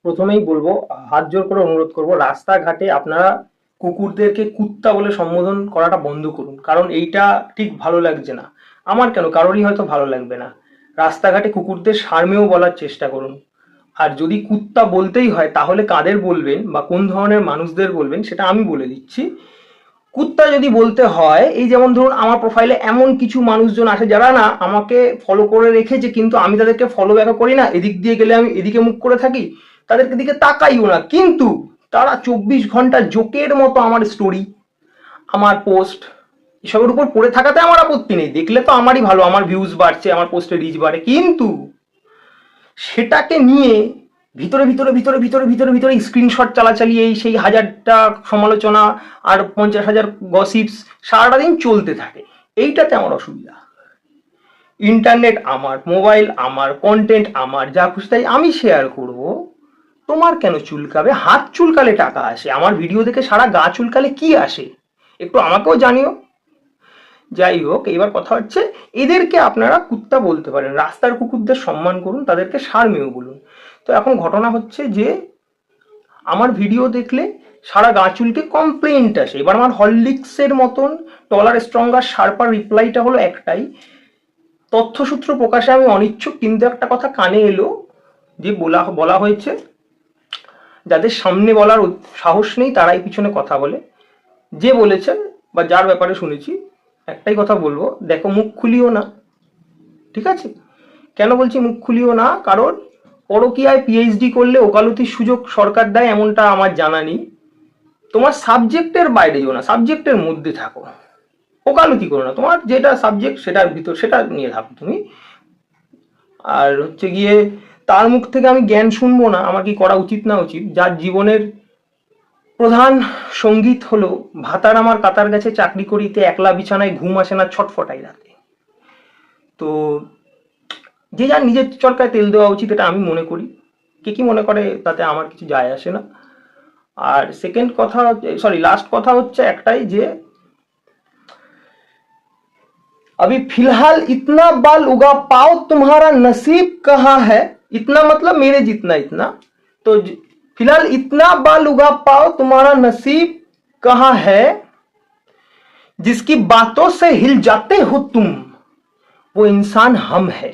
প্রথমেই বলবো, হাত জোর করে অনুরোধ করব, রাস্তাঘাটে আপনারা কুকুরদেরকে কুত্তা বলে সম্বোধন করাটা বন্ধ করুন, কারণ এইটা ঠিক ভালো লাগছে না। আমার কেন, কারোরই হয়তো ভালো লাগবে না। রাস্তাঘাটে কুকুরদের সারমেয় বলার চেষ্টা করুন। আর যদি কুত্তা বলতেই হয় তাহলে কাদের বলবেন বা কোন ধরনের মানুষদের বলবেন সেটা আমি বলে দিচ্ছি। কুত্তা যদি বলতে হয়, এই যেমন ধরুন আমার প্রোফাইলে এমন কিছু মানুষজন আছে যারা না আমাকে ফলো করে রেখেছে, কিন্তু আমি তাদেরকে ফলো ব্যাকও করি না, এদিক দিয়ে গেলে আমি এদিকে মুখ করে থাকি, তাদেরকে দিকে তাকাইও না, কিন্তু তারা 24 ঘন্টা জোকের মতো আমার স্টোরি, আমার পোস্ট এসবের উপর পড়ে থাকাতে আমার আপত্তি নেই, দেখলে তো আমারই ভালো, আমার ভিউজ বাড়ছে, আমার পোস্টে রিচ বাড়ে, কিন্তু সেটাকে নিয়ে ভিতরে ভিতরে ভিতরে ভিতরে ভিতরে ভিতরে স্ক্রিনশট চালাচালি, এই সেই হাজারটা সমালোচনা আর 50,000 গসিপস সারাটা দিন চলতে থাকে, এইটাতে আমার অসুবিধা। ইন্টারনেট আমার, মোবাইল আমার, কন্টেন্ট আমার, যা খুশি তাই আমি শেয়ার করব, তোমার কেন চুলকাবে? হাত চুলকালে টাকা আসে, আমার ভিডিও দেখে সারা গা চুলকালে কি আসে? একটু আমাকেও জানিও। যাই হোক, এবার কথা হচ্ছে, এদেরকে আপনারা কুত্তা বলতে পারেন, রাস্তার কুকুরদের সম্মান করুন, তাদেরকে সারমেয় বলুন। তো এখন ঘটনা হচ্ছে যে আমার ভিডিও দেখলে সারা গা চুলকে কমপ্লেন্ট আসে। এবার আমার হরলিক্সের মতন টলার স্ট্রঙ্গার শার্পার রিপ্লাইটা হলো একটাই, তথ্যসূত্র প্রকাশে আমি অনিচ্ছুক, কিন্তু একটা কথা কানে এলো যে বলা হয়েছে, যাদের সামনে বলার সাহস নেই তারাই পিছনে কথা বলে। যে বলেছে বা যার ব্যাপারে শুনেছি, একটাই কথা বলবো, দেখো মুখ খুলিও না, ঠিক আছে? কেন বলছি মুখ খুলিও না? কারণ পরকীয়ায় পিএইচডি করলে ওকালতির সুযোগ সরকার দেয় এমনটা আমার জানা নেই। তোমার সাবজেক্টের বাইরে যেও না, সাবজেক্টের মধ্যে থাকো, ওকালতি করো না, তোমার যেটা সাবজেক্ট সেটার ভিতর সেটা নিয়ে থাকো তুমি। আর হচ্ছে গিয়ে তার মুখ থেকে আমি জ্ঞান শুনবো না, আমার কি করা উচিত না উচিত? যার জীবনের প্রধান সঙ্গীত হলো ভাতার আমার কাতার গেছে চাকরি করিতে, একলা বিছানায় ঘুম আসে না ছটফটাই রাতে। তো যে যার নিজের চরকায় তেল দেওয়া উচিত, এটা আমি মনে করি। কে কি মনে করে তাতে আমার কিছু যায় আসে না। আর সেকেন্ড কথা, সরি লাস্ট কথা হচ্ছে একটাই, যে अभी फिलहाल इतना बाल उगा पाओ तुम्हारा नसीब कहाँ है, इतना मतलब मेरे जितना इतना, तो फिलहाल इतना बाल उगा पाओ तुम्हारा नसीब कहाँ है, जिसकी बातों से हिल जाते हो तुम वो इंसान हम है।